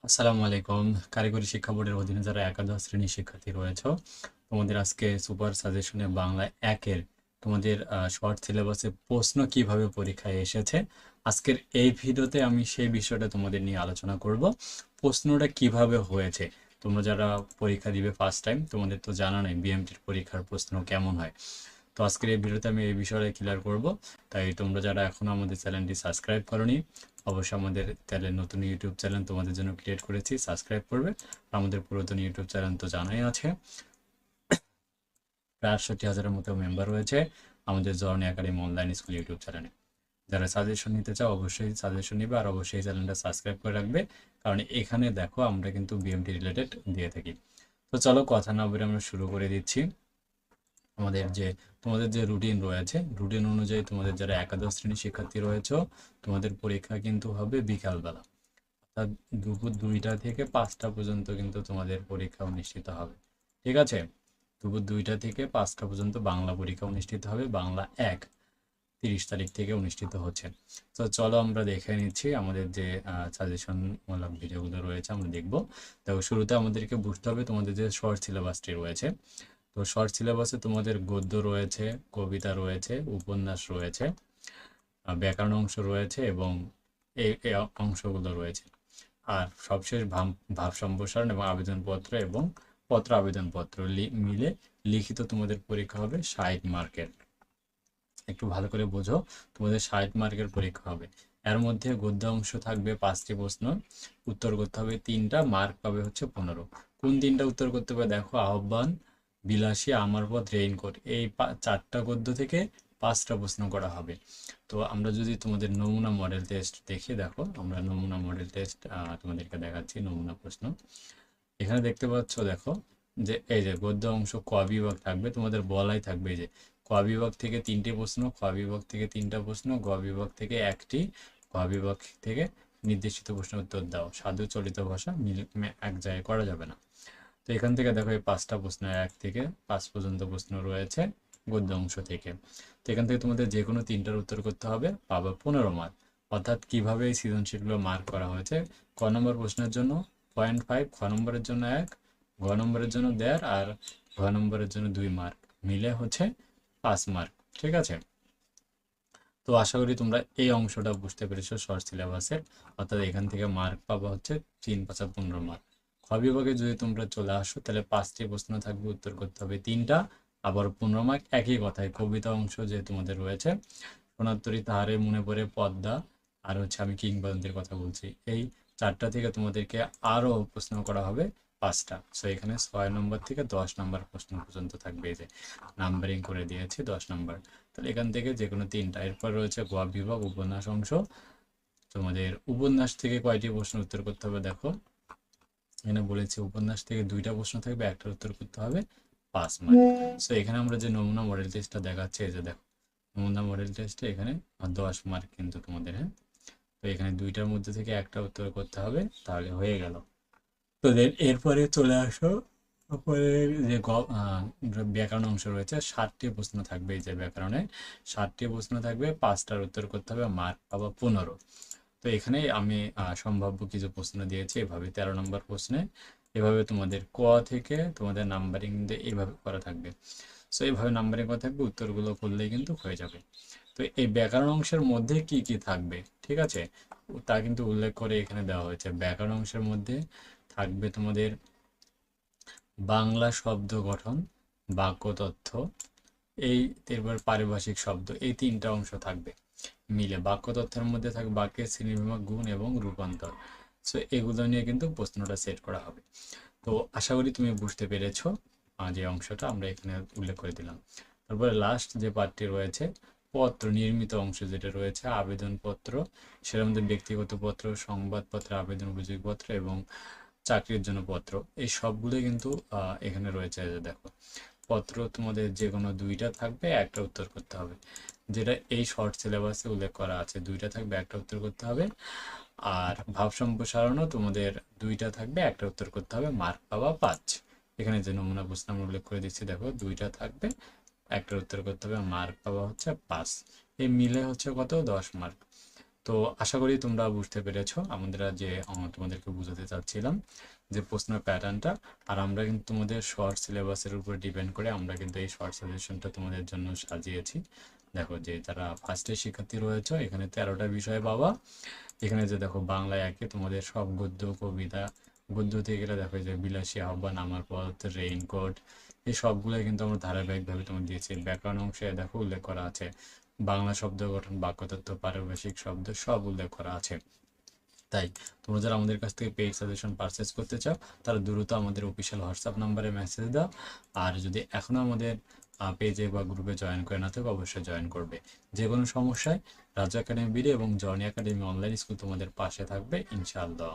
আসসালামু আলাইকুম। কারিগরি শিক্ষা বোর্ডের অধীনে যারা একাদশ শ্রেণীর শিক্ষার্থী রয়েছে, তোমাদের আজকে সুপার সাজেশনে বাংলা একের তোমাদের শর্ট সিলেবাসে প্রশ্ন কিভাবে পরীক্ষায় এসেছে, আজকের এই ভিডিওতে আমি সেই বিষয়টা তোমাদের নিয়ে আলোচনা করব। প্রশ্নটা কিভাবে হয়েছে, তোমরা যারা পরীক্ষা দিবে ফার্স্ট টাইম, তোমাদের তো জানা নেই বিএমটির পরীক্ষার প্রশ্ন কেমন হয়। তো আজকের এই ভিডিওতে আমি এই বিষয়ে ক্লিয়ার করব। তাই তোমরা যারা এখনো আমাদের চ্যানেলটি সাবস্ক্রাইব করনি, অবশ্যই আমাদের চ্যানেল নতুন ইউটিউব চ্যানেল তোমাদের জন্য ক্রিয়েট করেছি, সাবস্ক্রাইব করবে। আমাদের পুরাতন ইউটিউব চ্যানেল তো জানাই আছে, প্রায় 68,000-এর মতো মেম্বার রয়েছে আমাদের journey academy online school YouTube চ্যানেলে। যারা সাজেশন নিতে চাও অবশ্যই সাজেশন নিবে, আর অবশ্যই চ্যানেলটা সাবস্ক্রাইব করে রাখবে, কারণ এখানে দেখো আমরা কিন্তু বিএমটি রিলেটেড দিয়ে থাকি। তো চলো কথা না বলে আমরা শুরু করে দিচ্ছি। তোমাদের যে রুটিন রয়েছে, রুটিন অনুযায়ী তোমাদের যারা একাদশ শ্রেণীর শিক্ষার্থী রয়েছে, তোমাদের পরীক্ষা কিন্তু হবে বিকালবেলা, অর্থাৎ দুপুর 2টা থেকে 5টা পর্যন্ত কিন্তু তোমাদের পরীক্ষা অনুষ্ঠিত হবে। ঠিক আছে, দুপুর 2টা থেকে 5টা পর্যন্ত বাংলা পরীক্ষা অনুষ্ঠিত হবে। বাংলা 30 তারিখ থেকে অনুষ্ঠিত হচ্ছে। তো চলো আমরা দেখে নিচ্ছি আমাদের যে সাজেশনমূলক ভিডিওগুলো রয়েছে, আমরা দেখব। দেখো, শুরুতে আমাদেরকে বুঝতে হবে তোমাদের যে শর্ট সিলেবাসটি রয়েছে। তো শর্ট সিলেবাসে তোমাদের গদ্য রয়েছে, কবিতা রয়েছে, উপন্যাস রয়েছে, ব্যাকরণ অংশ রয়েছে, এবং এই অংশগুলো রয়েছে। আর সবশেষ ভাব সম্প্রসারণ এবং আবেদনপত্র এবং পত্র আবেদনপত্র মিলে লিখিত তোমাদের পরীক্ষা হবে 60 মার্কের। একটু ভালো করে বোঝো, তোমাদের 60 মার্কের পরীক্ষা হবে। এর মধ্যে গদ্য অংশ থাকবে 5টি প্রশ্ন, উত্তর করতে হবে 3টা, মার্ক পাবে হচ্ছে 15। কোন 3টা উত্তর করতে হবে দেখো, আহ্বান, বিলাসী, আমার পথ, রেইনকোট, এই 4টা গদ্য থেকে 5টা প্রশ্ন করা হবে। তো আমরা যদি তোমাদের নমুনা মডেল টেস্ট দেখি, দেখো আমরা নমুনা মডেল টেস্ট তোমাদেরকে দেখাচ্ছি। নমুনা প্রশ্ন এখানে দেখতে পাচ্ছ, দেখো যে এই যে গদ্য অংশ ক বিভাগ থাকবে, তোমাদের বলাই থাকবে এই যে ক বিভাগ থেকে 3টে প্রশ্ন, খ বিভাগ থেকে 3টা প্রশ্ন, গ বিভাগ থেকে 1টি, ঘ বিভাগ থেকে নির্দেশিত প্রশ্ন উত্তর দাও। সাধু চলিত ভাষা এক জায়গায় করা যাবে না। তো এখান থেকে দেখো এই 5টা প্রশ্ন, 1 থেকে 5 পর্যন্ত প্রশ্ন রয়েছে গদ্য অংশ থেকে। তো এখান থেকে তোমাদের যে কোনো 3টার উত্তর করতে হবে, পাবে 15 মার্ক। অর্থাৎ কিভাবে এই সৃজনশীলগুলো মার্ক করা হয়েছে, ক নম্বর প্রশ্নের জন্য 0.5, খ নম্বরের জন্য 1, ঘ নম্বরের জন্য 1.5, আর ঘ নম্বরের জন্য 2 মার্ক, মিলে হচ্ছে 5 মার্ক। ঠিক আছে, তো আশা করি তোমরা এই অংশটা বুঝতে পেরেছো শর্ট সিলেবাসের। অর্থাৎ এখান থেকে মার্ক পাবা হচ্ছে 3 × 5 = 15 মার্ক। খ বিভাগে যদি তোমরা চলে আসো, তাহলে 5টি প্রশ্ন থাকবে, উত্তর করতে হবে 3টা, আবার 15 মার্ক। একই কথায় কবিতা অংশ যে তোমাদের রয়েছে, সোনার তাহারে মনে পড়ে পদ্মা, আর হচ্ছে আমি কিংবদন্তির কথা বলছি, এই 4টা থেকে তোমাদেরকে আরও প্রশ্ন করা হবে 5টা। সো এখানে 6 নম্বর থেকে 10 নম্বর প্রশ্ন পর্যন্ত থাকবে, এই যে নাম্বারিং করে দিয়েছি 10 নম্বর। তাহলে এখান থেকে যে কোনো 3টা। এরপর রয়েছে গ বিভাগ, উপন্যাস অংশ। তোমাদের উপন্যাস থেকে কয়টি প্রশ্ন উত্তর করতে হবে দেখো, এখানে বলেছে উপন্যাস থেকে 2টা প্রশ্ন থাকবে, একটার উত্তর করতে হবে 5 মার্ক। সো এখানে আমরা যে নমুনা মডেল টেস্টটা দেখাচ্ছি, এই যে দেখো নমুনা মডেল টেস্টে এখানে 10 মার্ক কিন্তু তোমাদের। হ্যাঁ, তো এখানে 2টার মধ্যে থেকে একটা উত্তর করতে হবে, তাহলে হয়ে গেল। তো দেন এরপরে চলে আসো, তারপরে যে ব্যাকরণ অংশ রয়েছে, 60টি প্রশ্ন থাকবে। এই যে ব্যাকরণে 60টি প্রশ্ন থাকবে, 5টার উত্তর করতে হবে, মার্ক পাবা 15। তো এখানে আমি সম্ভাব্য কিছু প্রশ্ন দিয়েছি এভাবে। 13 নম্বর প্রশ্নে এভাবে তোমাদের ক থেকে তোমাদের নাম্বারিং দিয়ে এইভাবে করা থাকবে। সো এইভাবে নাম্বারিং করা থাকবে, উত্তরগুলো করলেই কিন্তু হয়ে যাবে। তো এই ব্যাকরণ অংশের মধ্যে কি কি থাকবে, ঠিক আছে, তা কিন্তু উল্লেখ করে এখানে দেওয়া হয়েছে। ব্যাকরণ অংশের মধ্যে থাকবে তোমাদের বাংলা শব্দ গঠন, বাক্য তথ্য, এই এরপর পারিভাষিক শব্দ, এই 3টা অংশ থাকবে মিলে। বাক্য তথ্যের মধ্যে থাকবে বাক্যের শ্রেণীবিভাগ, গুণ এবং রূপান্তর। সো এগুলো নিয়ে কিন্তু প্রশ্নটা সেট করা হবে। তো আশা করি তুমি বুঝতে পেরেছো যে অংশটা আমরা এখানে উল্লেখ করে দিলাম। তারপরে লাস্ট যে পার্টটি রয়েছে, পত্র নির্মিত অংশ যেটা রয়েছে, আবেদনপত্র, সেটার মধ্যে ব্যক্তিগত পত্র, সংবাদপত্র, আবেদন অভিযোগপত্র এবং চাকরির জন্য পত্র, এই সবগুলো কিন্তু এখানে রয়েছে। যে দেখো, পত্র তোমাদের যে কোনো 2টা থাকবে, একটা উত্তর করতে হবে, যেটা এই শর্ট সিলেবাসে উল্লেখ করা আছে। 2টা থাকবে, একটা উত্তর করতে হবে। আর ভাব সম্প্রসারণও তোমাদের 2টা থাকবে, একটা উত্তর করতে হবে, মার্ক পাওয়া 5। এখানে যে নমুনা প্রশ্ন আমরা উল্লেখ করে দিচ্ছি, দেখো 2টা থাকবে, একটার উত্তর করতে হবে, মার্ক পাওয়া হচ্ছে 5। এই মিলে হচ্ছে কত, 10 মার্ক। তো আশা করি তোমরা বুঝতে পেরেছো আমরা যে তোমাদেরকে বুঝাতে চাচ্ছিলাম যে প্রশ্নের প্যাটার্নটা। আর আমরা কিন্তু তোমাদের শর্ট সিলেবাসের উপর ডিপেন্ড করে আমরা কিন্তু এই শর্ট সাজেশনটা তোমাদের জন্য সাজিয়েছি। দেখো যে যারা ফার্স্টের শিক্ষার্থী রয়েছে এখানে 13টা বিষয় পাবা। এখানে যে দেখো বাংলায় একে তোমাদের সব গদ্য কবিতা, গদ্য থেকে গেলে দেখো যে বিলাসী আহ্বান, আমার পথ, রেইনকোট, এই সবগুলো কিন্তু আমরা ধারাবাহিকভাবে তোমার দিয়েছি। ব্যাকরণ অংশে দেখো উল্লেখ করা আছে, বাংলা শব্দ গঠন, বাক্যতত্ত্ব, পারিভাষিক শব্দ সব উল্লেখ করা আছে। তাই তোমরা যারা আমাদের কাছ থেকে পেইড সাজেশন পারচেস করতে চাও তারা দ্রুত আমাদের অফিসিয়াল হোয়াটসঅ্যাপ নাম্বারে মেসেজ দাও। আর যদি এখনো আমাদের পেজে বা গ্রুপে জয়েন করে না থাকো অবশ্যই জয়েন করবে। যে কোনো সমস্যায় রাজু একাডেমি বিডি এবং জর্নি একাডেমি অনলাইন স্কুল তোমাদের পাশে থাকবে ইনশাআল্লাহ।